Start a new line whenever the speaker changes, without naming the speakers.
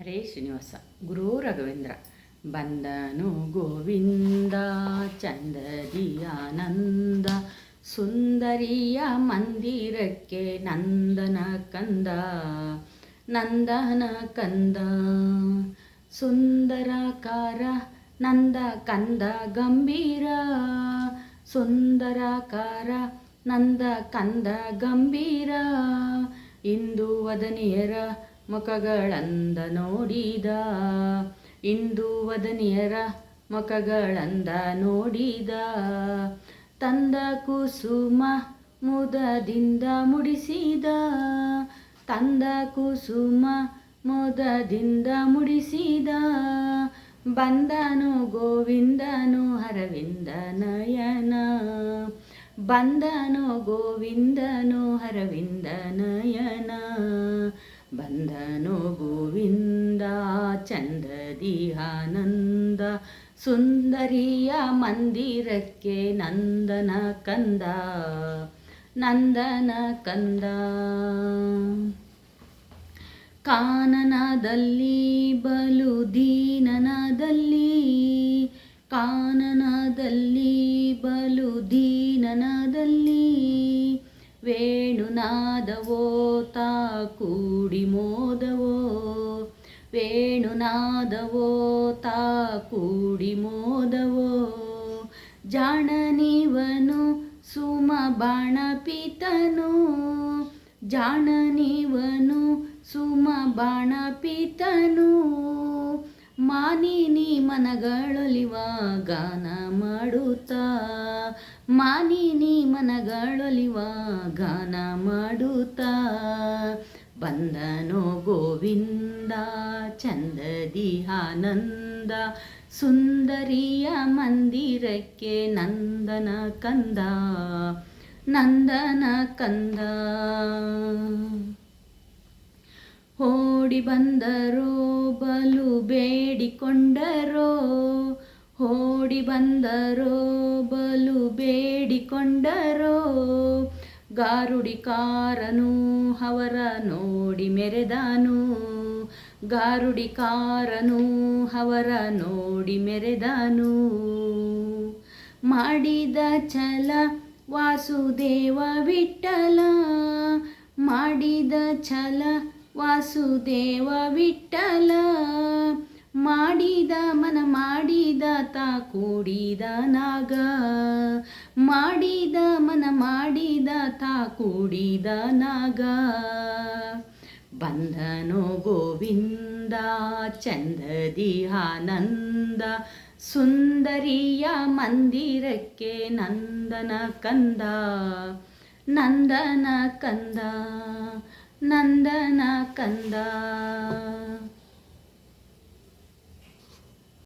ಹರೇ ಶ್ರೀನಿವಾಸ. ಗುರು ರಾಘವೇಂದ್ರ. ಬಂದನು ಗೋವಿಂದ ಚಂದದಿ ಆನಂದ, ಸುಂದರಿಯ ಮಂದಿರಕ್ಕೆ ನಂದನ ಕಂದ, ನಂದನ ಕಂದ. ಸುಂದರಕಾರ ನಂದ ಕಂದ ಗಂಭೀರ, ಸುಂದರಕಾರ ನಂದ ಕಂದ ಗಂಭೀರ. ಇಂದು ವದನಿಯರ ಮುಖಗಳಂದ ನೋಡಿದ, ಇಂದು ವದನಿಯರ ಮುಖಗಳಂದ ನೋಡಿದ. ತಂದ ಕುಸುಮ ಮುದದಿಂದ ಮುಡಿಸಿದ, ತಂದ ಕುಸುಮ ಮುದದಿಂದ ಮುಡಿಸಿದ. ಬಂದನು ಗೋವಿಂದನು ಅರವಿಂದ ನಯನ, ಬಂದನು ಗೋವಿಂದನು ಅರವಿಂದ ನಯನ. ಬಂದನು ಗೋವಿಂದ ಚಂದದಿ ಆನಂದ, ಸುಂದರಿಯ ಮಂದಿರಕ್ಕೆ ನಂದನ ಕಂದ, ನಂದನ ಕಂದ. ಕಾನನದಲ್ಲಿ ಬಲು ದೀನನದಲ್ಲಿ, ಕಾನನದಲ್ಲಿ ಬಲು ದೀನನದಲ್ಲಿ. ವೇಣುನಾದವೋ ತಾ ಕೂಡಿ ಮೋದವೋ, ವೇಣುನಾದವೋ ತಾ ಕೂಡಿ ಮೋದವೋ. ಜಾಣನಿವನು ಸುಮ ಬಾಣ ಪೀತನು, ಜಾಣನಿವನು ಸುಮ ಬಾಣ ಪೀತನು. ಮಾನಿನಿ ಮನಗಳೊಲಿವ ಗಾನ ಮಾಡುತ್ತಾ, ಮಾನಿನಿ ಮನಗಳೊಲಿವ ಗಾನ ಮಾಡುತ್ತಾ. ಬಂದನು ಗೋವಿಂದ ಚಂದದಿ ಆನಂದ, ಸುಂದರಿಯ ಮಂದಿರಕ್ಕೆ ನಂದನ ಕಂದ, ನಂದನ ಕಂದ. ಓಡಿ ಬಂದರೋ ಬಲು ಬೇಡಿಕೊಂಡರೋ, ಓಡಿ ಬಂದರೋ ಬಲು ಬೇಡಿಕೊಂಡರೋ. ಗಾರುಡಿಕಾರನು ಅವರ ನೋಡಿ ಮೆರೆದನು, ಗಾರುಡಿಕಾರನು ಅವರ ನೋಡಿ ಮೆರೆದನು. ಮಾಡಿದ ಛಲ ವಾಸುದೇವ ವಿಠಲ, ಮಾಡಿದ ಛಲ ವಾಸುದೇವ ವಿಠಲ. ಮಾಡಿದ ಮನ ಮಾಡಿದ ತಾ ಕೂಡಿದ ನಾಗ, ಮಾಡಿದ ಮನ ಮಾಡಿದ ತಾ ಕೂಡಿದ ನಾಗ. ಬಂದನು ಗೋವಿಂದ ಚಂದದಿ ಆನಂದ, ಸುಂದರಿಯ ಮಂದಿರಕ್ಕೆ ನಂದನ ಕಂದ, ನಂದನ ಕಂದ, ನಂದನ ಕಂದ.